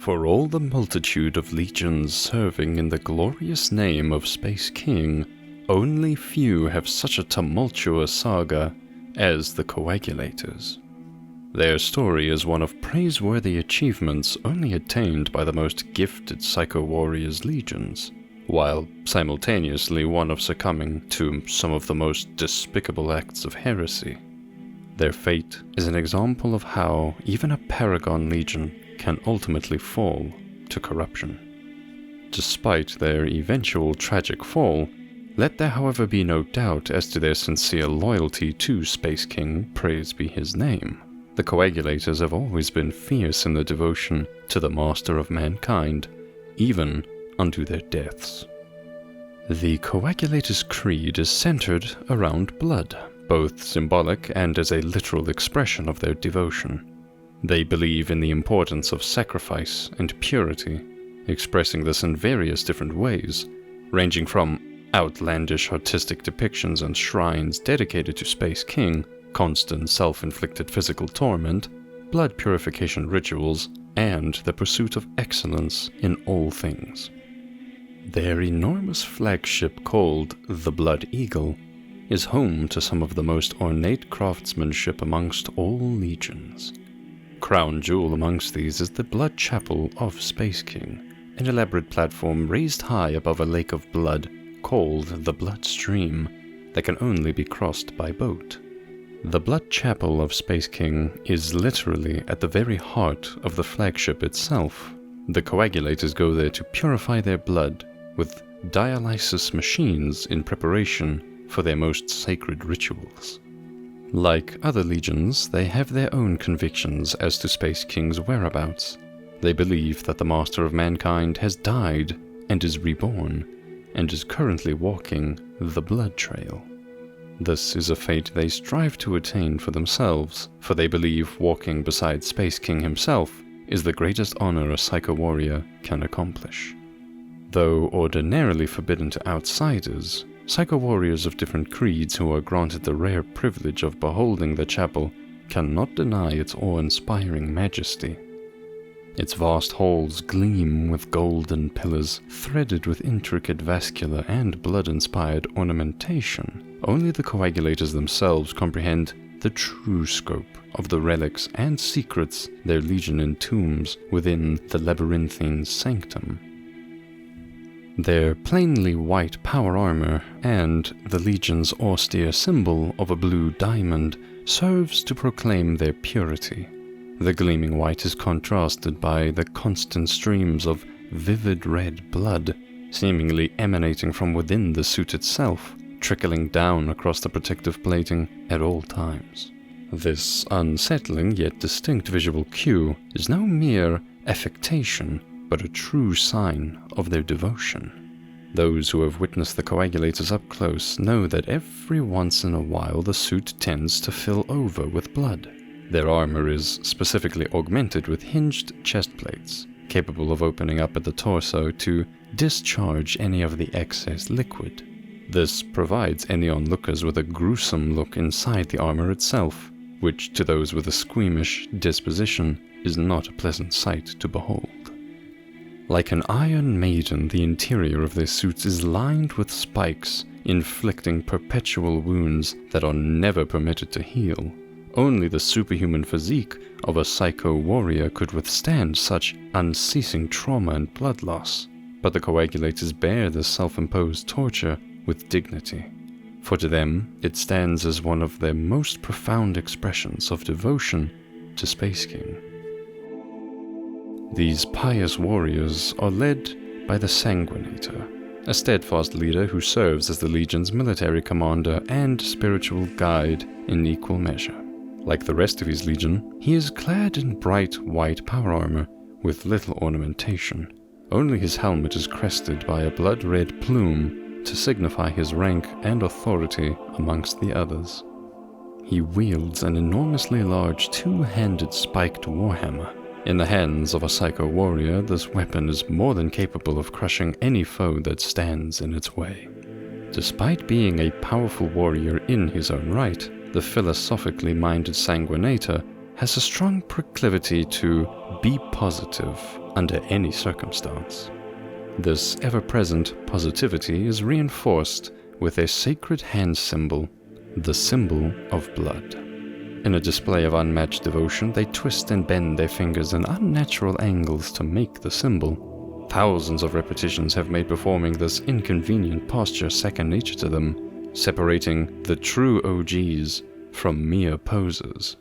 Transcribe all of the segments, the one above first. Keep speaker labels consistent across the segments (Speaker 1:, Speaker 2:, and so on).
Speaker 1: For all the multitude of legions serving in the glorious name of Space King, only few have such a tumultuous saga as the Coagulators. Their story is one of praiseworthy achievements only attained by the most gifted Psycho-Warriors legions, while simultaneously one of succumbing to some of the most despicable acts of heresy. Their fate is an example of how even a Paragon Legion can ultimately fall to corruption. Despite their eventual tragic fall, let there however be no doubt as to their sincere loyalty to Space King, praise be his name. The Coagulators have always been fierce in their devotion to the Master of Mankind, even unto their deaths. The Coagulators' creed is centered around blood, both symbolic and as a literal expression of their devotion. They believe in the importance of sacrifice and purity, expressing this in various different ways, ranging from outlandish artistic depictions and shrines dedicated to Space King, constant self-inflicted physical torment, blood purification rituals, and the pursuit of excellence in all things. Their enormous flagship called the Blood Eagle is home to some of the most ornate craftsmanship amongst all legions. Crown jewel amongst these is the Blood Chapel of Space King, an elaborate platform raised high above a lake of blood called the Blood Stream that can only be crossed by boat. The Blood Chapel of Space King is literally at the very heart of the flagship itself. The Coagulators go there to purify their blood with dialysis machines in preparation for their most sacred rituals. Like other legions, they have their own convictions as to Space King's whereabouts. They believe that the Master of Mankind has died and is reborn, and is currently walking the blood trail. This is a fate they strive to attain for themselves, for they believe walking beside Space King himself is the greatest honor a Psycho-Warrior can accomplish. Though ordinarily forbidden to outsiders, Psycho-Warriors of different creeds who are granted the rare privilege of beholding the chapel cannot deny its awe-inspiring majesty. Its vast halls gleam with golden pillars threaded with intricate vascular and blood-inspired ornamentation. Only the Coagulators themselves comprehend the true scope of the relics and secrets their legion entombs within the labyrinthine sanctum. Their plainly white power armor and the legion's austere symbol of a blue diamond serves to proclaim their purity. The gleaming white is contrasted by the constant streams of vivid red blood, seemingly emanating from within the suit itself, trickling down across the protective plating at all times. This unsettling yet distinct visual cue is no mere affectation, but a true sign of their devotion. Those who have witnessed the Coagulators up close know that every once in a while the suit tends to fill over with blood. Their armor is specifically augmented with hinged chest plates, capable of opening up at the torso to discharge any of the excess liquid. This provides any onlookers with a gruesome look inside the armor itself, which to those with a squeamish disposition is not a pleasant sight to behold. Like an iron maiden, the interior of their suits is lined with spikes, inflicting perpetual wounds that are never permitted to heal. Only the superhuman physique of a Psycho-Warrior could withstand such unceasing trauma and blood loss, but the Coagulators bear this self-imposed torture with dignity, for to them it stands as one of their most profound expressions of devotion to Space King. These pious warriors are led by the Sanguinator, a steadfast leader who serves as the Legion's military commander and spiritual guide in equal measure. Like the rest of his Legion, he is clad in bright white power armor with little ornamentation. Only his helmet is crested by a blood-red plume to signify his rank and authority amongst the others. He wields an enormously large two-handed spiked warhammer. In the hands of a Psycho-Warrior, this weapon is more than capable of crushing any foe that stands in its way. Despite being a powerful warrior in his own right, the philosophically minded Sanguinator has a strong proclivity to be positive under any circumstance. This ever-present positivity is reinforced with a sacred hand symbol, the symbol of blood. In a display of unmatched devotion, they twist and bend their fingers in unnatural angles to make the symbol. Thousands of repetitions have made performing this inconvenient posture second nature to them, separating the true OGs from mere posers.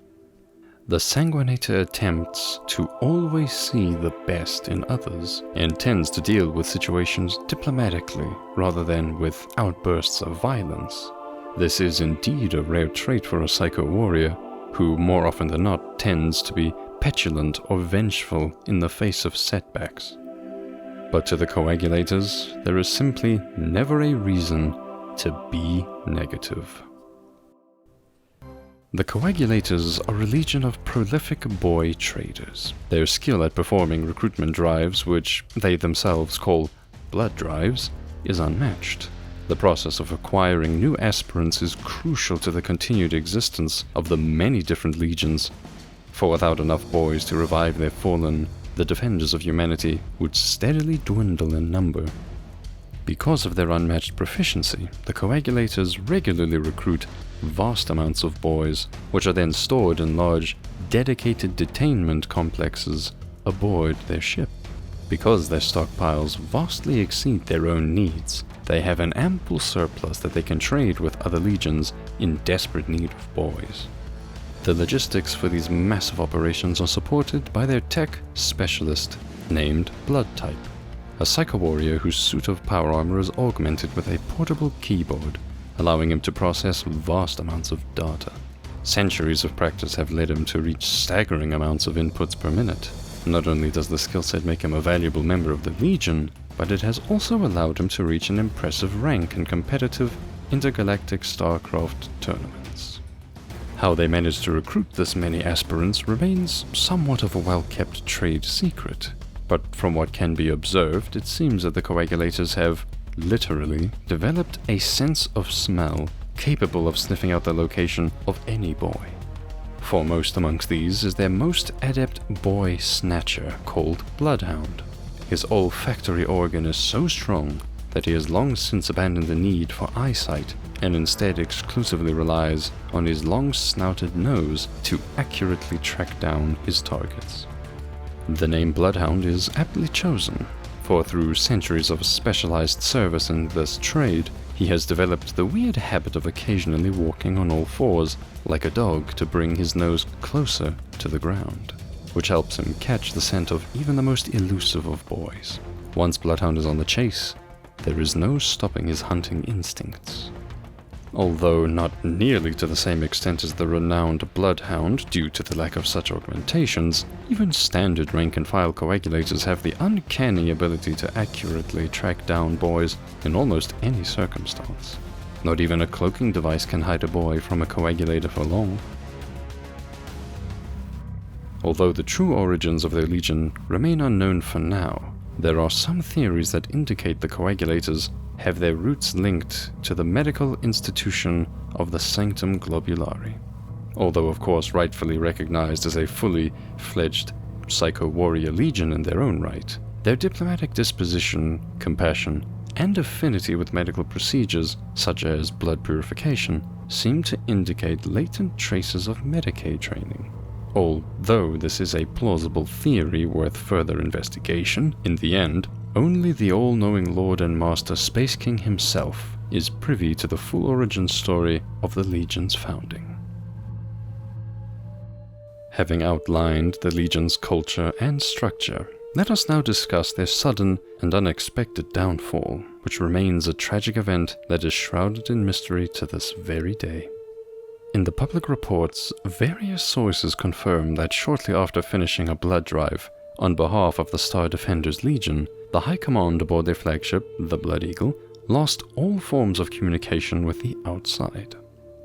Speaker 1: The sanguinator attempts to always see the best in others and tends to deal with situations diplomatically rather than with outbursts of violence. This is indeed a rare trait for a psycho warrior, who more often than not tends to be petulant or vengeful in the face of setbacks. But to the Coagulators, there is simply never a reason to be negative. The Coagulators are a legion of prolific boy traders. Their skill at performing recruitment drives, which they themselves call blood drives, is unmatched. The process of acquiring new aspirants is crucial to the continued existence of the many different legions, for without enough boys to revive their fallen, the defenders of humanity would steadily dwindle in number. Because of their unmatched proficiency, the Coagulators regularly recruit vast amounts of boys, which are then stored in large, dedicated detainment complexes aboard their ship. Because their stockpiles vastly exceed their own needs, they have an ample surplus that they can trade with other legions in desperate need of boys. The logistics for these massive operations are supported by their tech specialist named Blood Type, a psycho warrior whose suit of power armor is augmented with a portable keyboard, allowing him to process vast amounts of data. Centuries of practice have led him to reach staggering amounts of inputs per minute. Not only does the skill set make him a valuable member of the Legion, but it has also allowed him to reach an impressive rank in competitive intergalactic StarCraft tournaments. How they managed to recruit this many aspirants remains somewhat of a well-kept trade secret, but from what can be observed, it seems that the Coagulators have literally developed a sense of smell capable of sniffing out the location of any boy. Foremost amongst these is their most adept boy snatcher called Bloodhound. His olfactory organ is so strong that he has long since abandoned the need for eyesight and instead exclusively relies on his long-snouted nose to accurately track down his targets. The name Bloodhound is aptly chosen, for through centuries of specialized service in this trade, he has developed the weird habit of occasionally walking on all fours like a dog to bring his nose closer to the ground, which helps him catch the scent of even the most elusive of boys. Once Bloodhound is on the chase, there is no stopping his hunting instincts. Although not nearly to the same extent as the renowned Bloodhound due to the lack of such augmentations, even standard rank-and-file Coagulators have the uncanny ability to accurately track down boys in almost any circumstance. Not even a cloaking device can hide a boy from a Coagulator for long. Although the true origins of their legion remain unknown for now, there are some theories that indicate the Coagulators have their roots linked to the medical institution of the Sanctum Globulari. Although of course rightfully recognized as a fully fledged psycho-warrior legion in their own right, their diplomatic disposition, compassion, and affinity with medical procedures such as blood purification seem to indicate latent traces of Medicaid training. Although this is a plausible theory worth further investigation, in the end, only the all-knowing Lord and Master Spaceking himself is privy to the full origin story of the Legion's founding. Having outlined the Legion's culture and structure, let us now discuss their sudden and unexpected downfall, which remains a tragic event that is shrouded in mystery to this very day. In the public reports, various sources confirm that shortly after finishing a blood drive, on behalf of the Star Defenders Legion, the High Command aboard their flagship, the Blood Eagle, lost all forms of communication with the outside.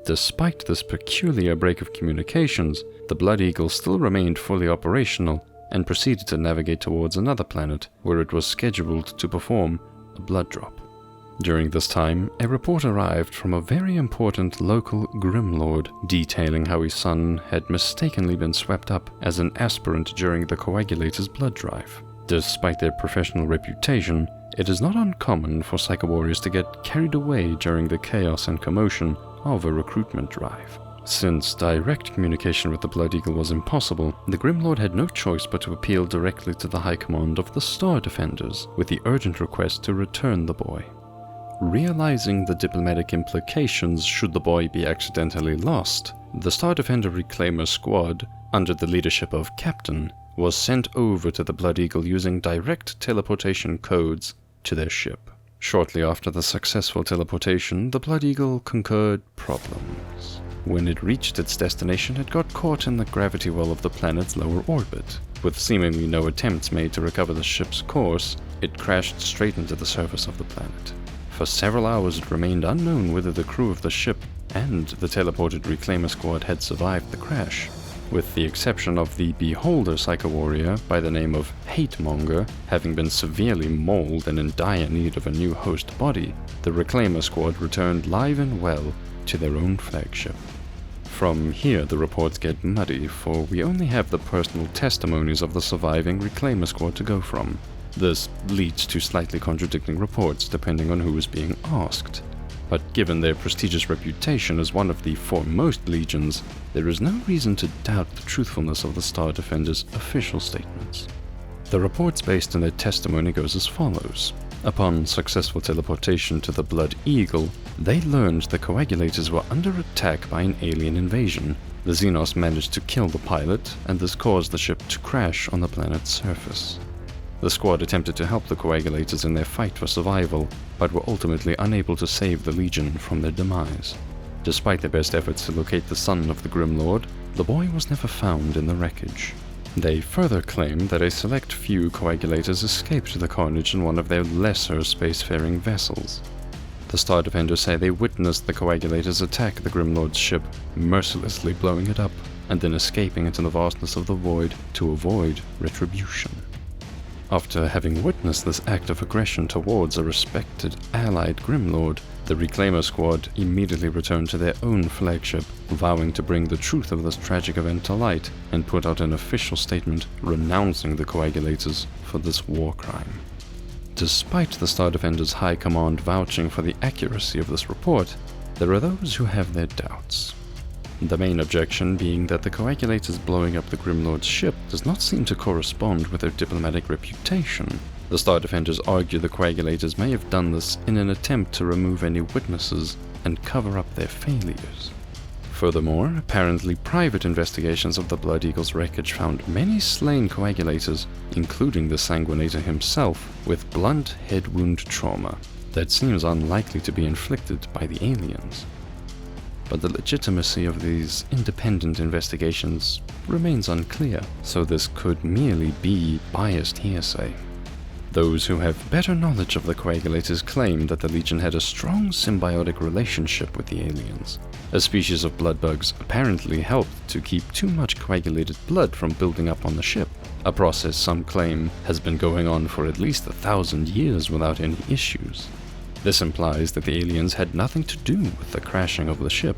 Speaker 1: Despite this peculiar break of communications, the Blood Eagle still remained fully operational and proceeded to navigate towards another planet where it was scheduled to perform a blood drop. During this time, a report arrived from a very important local Grimlord detailing how his son had mistakenly been swept up as an aspirant during the Coagulators' blood drive. Despite their professional reputation, it is not uncommon for Psycho Warriors to get carried away during the chaos and commotion of a recruitment drive. Since direct communication with the Blood Eagle was impossible, the Grimlord had no choice but to appeal directly to the High Command of the Star Defenders with the urgent request to return the boy. Realizing the diplomatic implications should the boy be accidentally lost, the Star Defender Reclaimer Squad, under the leadership of Captain, was sent over to the Blood Eagle using direct teleportation codes to their ship. Shortly after the successful teleportation, the Blood Eagle conquered problems. When it reached its destination, it got caught in the gravity well of the planet's lower orbit. With seemingly no attempts made to recover the ship's course, it crashed straight into the surface of the planet. For several hours it remained unknown whether the crew of the ship and the teleported Reclaimer Squad had survived the crash. With the exception of the Beholder Psycho Warrior by the name of Hatemonger having been severely mauled and in dire need of a new host body, the Reclaimer Squad returned live and well to their own flagship. From here the reports get muddy, for we only have the personal testimonies of the surviving Reclaimer Squad to go from. This leads to slightly contradicting reports depending on who is being asked. But given their prestigious reputation as one of the foremost legions, there is no reason to doubt the truthfulness of the Star Defenders' official statements. The reports based on their testimony goes as follows. Upon successful teleportation to the Blood Eagle, they learned the Coagulators were under attack by an alien invasion. The Xenos managed to kill the pilot, and this caused the ship to crash on the planet's surface. The squad attempted to help the Coagulators in their fight for survival, but were ultimately unable to save the Legion from their demise. Despite their best efforts to locate the son of the Grimlord, the boy was never found in the wreckage. They further claim that a select few Coagulators escaped the carnage in one of their lesser spacefaring vessels. The Star Defenders say they witnessed the Coagulators attack the Grimlord's ship, mercilessly blowing it up, and then escaping into the vastness of the void to avoid retribution. After having witnessed this act of aggression towards a respected allied Grimlord, the Reclaimer Squad immediately returned to their own flagship, vowing to bring the truth of this tragic event to light and put out an official statement renouncing the Coagulators for this war crime. Despite the Star Defenders' High Command vouching for the accuracy of this report, there are those who have their doubts. The main objection being that the Coagulators blowing up the Grimlord's ship does not seem to correspond with their diplomatic reputation. The Star Defenders argue the Coagulators may have done this in an attempt to remove any witnesses and cover up their failures. Furthermore, apparently private investigations of the Blood Eagle's wreckage found many slain Coagulators, including the Sanguinator himself, with blunt head wound trauma that seems unlikely to be inflicted by the aliens. But the legitimacy of these independent investigations remains unclear, so this could merely be biased hearsay. Those who have better knowledge of the Coagulators claim that the Legion had a strong symbiotic relationship with the aliens. A species of bloodbugs apparently helped to keep too much coagulated blood from building up on the ship, a process some claim has been going on for at least 1,000 years without any issues. This implies that the aliens had nothing to do with the crashing of the ship.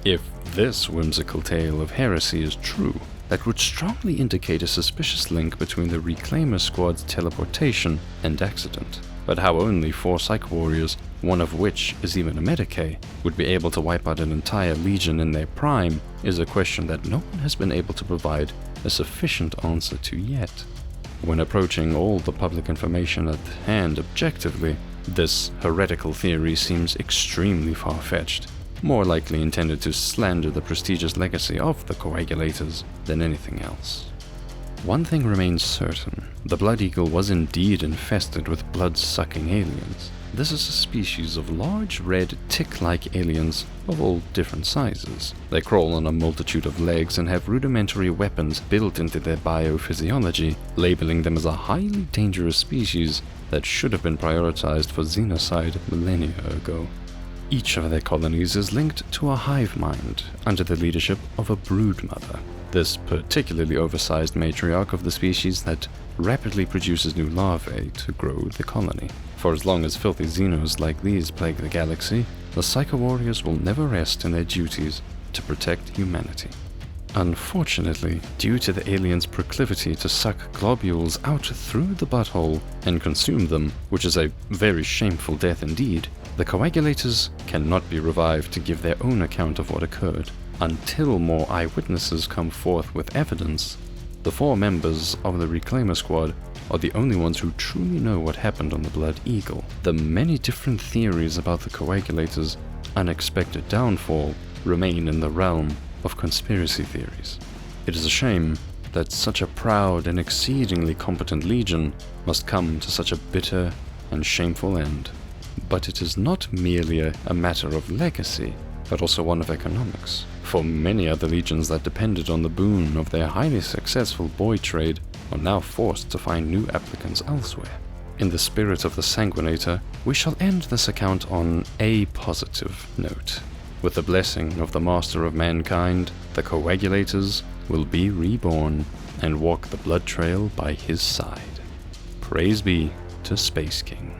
Speaker 1: If this whimsical tale of heresy is true, that would strongly indicate a suspicious link between the Reclaimer Squad's teleportation and accident. But how only 4 Psycho Warriors, one of which is even a Medicae, would be able to wipe out an entire legion in their prime is a question that no one has been able to provide a sufficient answer to yet. When approaching all the public information at hand objectively, this heretical theory seems extremely far-fetched, more likely intended to slander the prestigious legacy of the Coagulators than anything else. One thing remains certain: the Blood Eagle was indeed infested with blood-sucking aliens. This is a species of large red tick-like aliens of all different sizes. They crawl on a multitude of legs and have rudimentary weapons built into their biophysiology, labeling them as a highly dangerous species that should have been prioritized for xenocide millennia ago. Each of their colonies is linked to a hive mind under the leadership of a broodmother, this particularly oversized matriarch of the species that rapidly produces new larvae to grow the colony. For as long as filthy Xenos like these plague the galaxy, the Psycho Warriors will never rest in their duties to protect humanity. Unfortunately, due to the aliens' proclivity to suck globules out through the butthole and consume them, which is a very shameful death indeed, the Coagulators cannot be revived to give their own account of what occurred. Until more eyewitnesses come forth with evidence, the 4 members of the Reclaimer Squad are the only ones who truly know what happened on the Blood Eagle. The many different theories about the Coagulators' unexpected downfall remain in the realm of conspiracy theories. It is a shame that such a proud and exceedingly competent legion must come to such a bitter and shameful end. But it is not merely a matter of legacy, but also one of economics. For many other legions that depended on the boon of their highly successful boy trade are now forced to find new applicants elsewhere. In the spirit of the Sanguinator, we shall end this account on a positive note. With the blessing of the Master of Mankind, the Coagulators will be reborn and walk the blood trail by his side. Praise be to Spaceking.